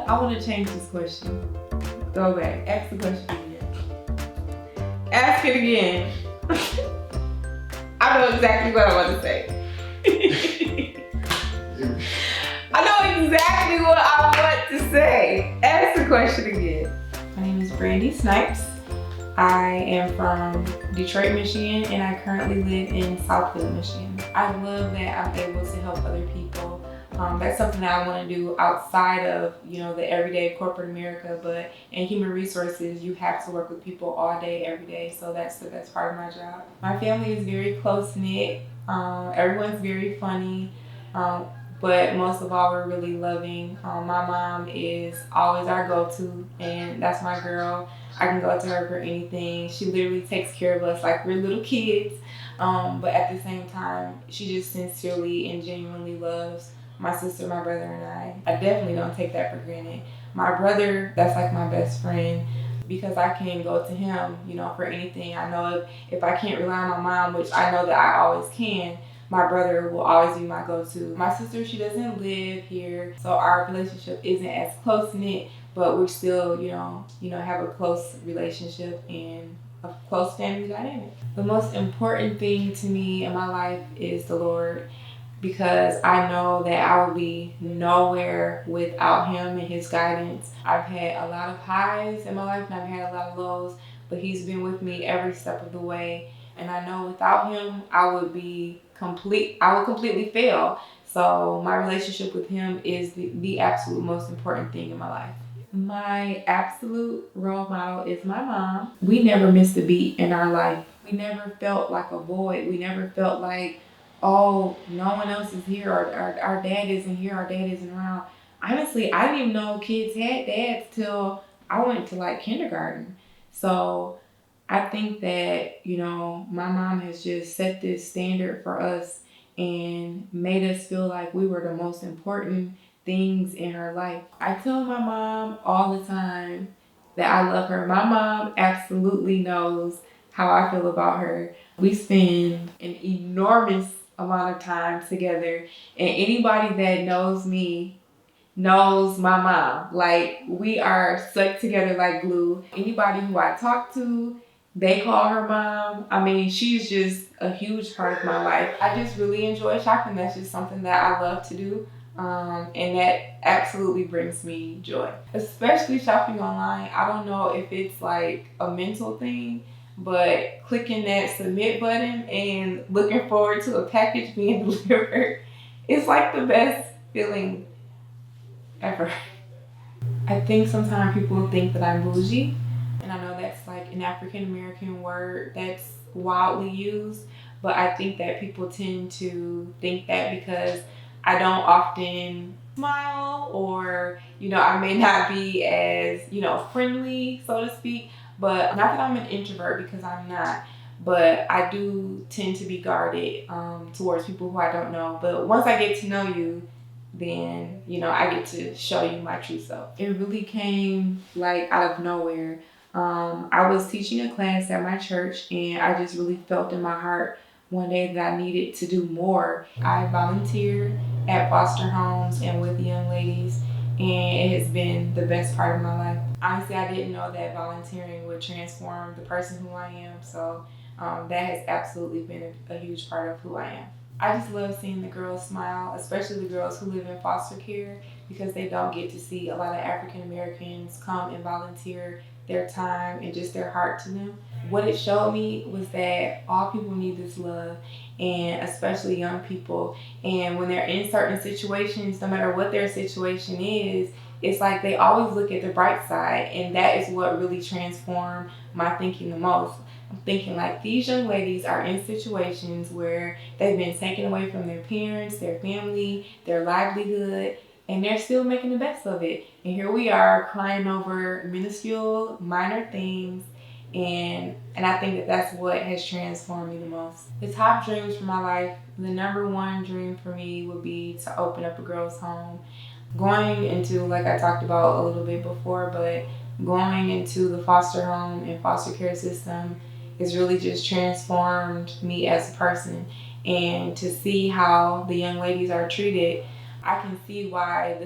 I want to change this question. Go back. Ask the question again. Ask it again. I know exactly what I want to say. I know exactly what I want to say. Ask the question again. My name is Brandi Snipes. I am from Detroit, Michigan, and I currently live in Southfield, Michigan. I love that I'm able to help other people. That's something that I want to do outside of, the everyday corporate America, but in human resources, you have to work with people all day, every day. So that's the best part of my job. My family is very close-knit. Everyone's very funny. But most of all, we're really loving. My mom is always our go-to, and that's my girl. I can go to her for anything. She literally takes care of us like we're little kids. But at the same time, she just sincerely and genuinely loves my sister, my brother, and I definitely don't take that for granted. My brother, that's like my best friend because I can go to him, for anything. I know if I can't rely on my mom, which I know that I always can, my brother will always be my go-to. My sister, she doesn't live here, so our relationship isn't as close-knit, but we're still, have a close relationship and a close family dynamic. The most important thing to me in my life is the Lord, because I know that I will be nowhere without Him and His guidance. I've had a lot of highs in my life and I've had a lot of lows, but He's been with me every step of the way. And I know without Him, I would completely fail. So my relationship with Him is the absolute most important thing in my life. My absolute role model is my mom. We never missed a beat in our life. We never felt like a void. We never felt like, oh, no one else is here, or our dad isn't here, our dad isn't around. Honestly, I didn't even know kids had dads till I went to kindergarten. So I think that, my mom has just set this standard for us and made us feel like we were the most important things in her life. I tell my mom all the time that I love her. My mom absolutely knows how I feel about her. We spend an enormous amount of time together, and anybody that knows me knows my mom. We are stuck together like glue. Anybody who I talk to, they call her mom. I mean, she's just a huge part of my life. I just really enjoy shopping. That's just something that I love to do. And that absolutely brings me joy. Especially shopping online. I don't know if it's like a mental thing, but clicking that submit button and looking forward to a package being delivered, it's like the best feeling ever. I think sometimes people think that I'm bougie, and I know that's like an African American word that's wildly used, but I think that people tend to think that because I don't often smile, or I may not be as friendly, so to speak. But not that I'm an introvert, because I'm not, but I do tend to be guarded towards people who I don't know. But once I get to know you, then I get to show you my true self. It really came out of nowhere. I was teaching a class at my church, and I just really felt in my heart one day that I needed to do more. I volunteer at foster homes and with young ladies, and it has been the best part of my life. Honestly, I didn't know that volunteering would transform the person who I am, so that has absolutely been a huge part of who I am. I just love seeing the girls smile, especially the girls who live in foster care, because they don't get to see a lot of African Americans come and volunteer their time and just their heart to them. What it showed me was that all people need this love, and especially young people. And when they're in certain situations, no matter what their situation is, it's like they always look at the bright side, and that is what really transformed my thinking the most. I'm thinking these young ladies are in situations where they've been taken away from their parents, their family, their livelihood, and they're still making the best of it. And here we are crying over minuscule, minor things, and I think that that's what has transformed me the most. The top dreams for my life, the number one dream for me would be to open up a girls' home. Going into, like I talked about a little bit before, but going into the foster home and foster care system has really just transformed me as a person. And to see how the young ladies are treated, I can see why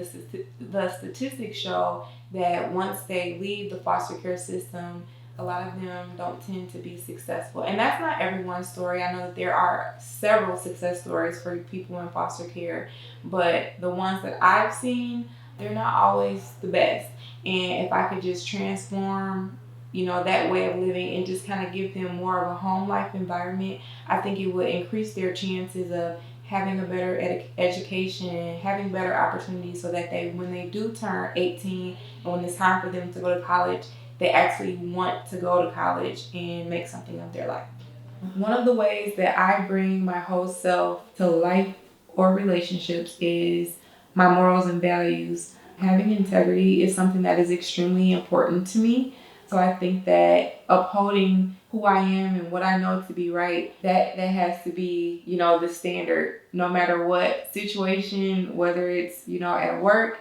the statistics show that once they leave the foster care system, a lot of them don't tend to be successful. And that's not everyone's story. I know that there are several success stories for people in foster care, but the ones that I've seen, they're not always the best. And if I could just transform, that way of living and just kind of give them more of a home life environment, I think it would increase their chances of having a better education, having better opportunities, so that when they do turn 18 and when it's time for them to go to college, they actually want to go to college and make something of their life. One of the ways that I bring my whole self to life or relationships is my morals and values. Having integrity is something that is extremely important to me. So I think that upholding who I am and what I know to be right, that has to be, the standard, no matter what situation, whether it's, at work,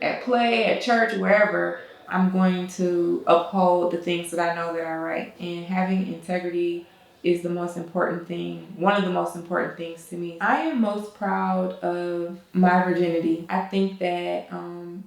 at play, at church, wherever. I'm going to uphold the things that I know that are right. And having integrity is the most important thing, one of the most important things to me. I am most proud of my virginity. I think that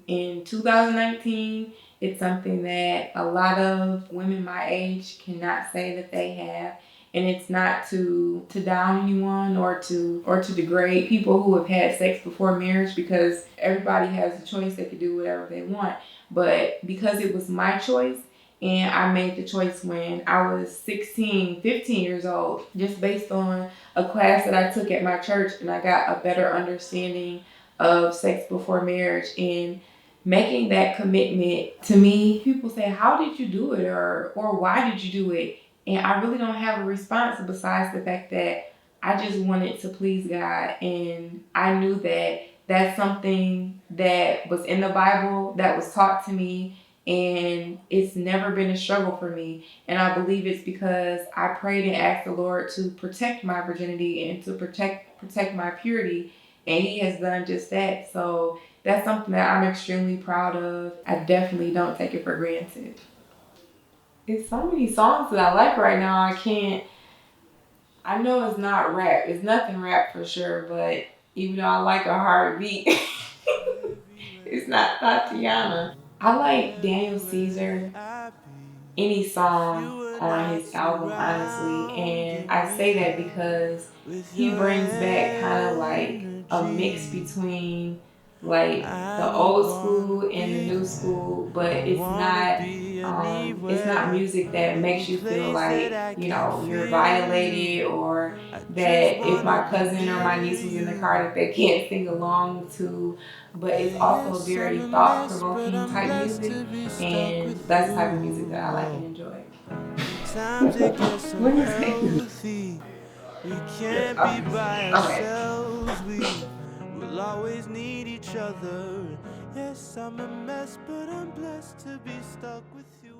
in 2019, it's something that a lot of women my age cannot say that they have. And it's not to down anyone or to degrade people who have had sex before marriage, because everybody has a choice. They can do whatever they want. But because it was my choice, and I made the choice when I was 16, 15 years old, just based on a class that I took at my church, and I got a better understanding of sex before marriage. And making that commitment, to me, people say, how did you do it? Or why did you do it? And I really don't have a response besides the fact that I just wanted to please God. And I knew that that's something that was in the Bible, that was taught to me, and it's never been a struggle for me. And I believe it's because I prayed and asked the Lord to protect my virginity and to protect my purity, and He has done just that. So that's something that I'm extremely proud of. I definitely don't take it for granted. It's so many songs that I like right now. I know it's not rap. It's nothing rap for sure, but even though I like a hard beat, it's not Tatiana. I like Daniel Caesar, any song on his album, honestly. And I say that because he brings back kind of like a mix between like the old school and the new school, but it's not music that makes you feel like, you're violated, or that if my cousin or my niece was in the car that they can't sing along to. But it's also very thought-provoking type music, and that's the type of music that I like and enjoy. What is it? We can't be by ourselves. We'll always need each other. Yes, I'm a mess, but I'm blessed to be stuck with you.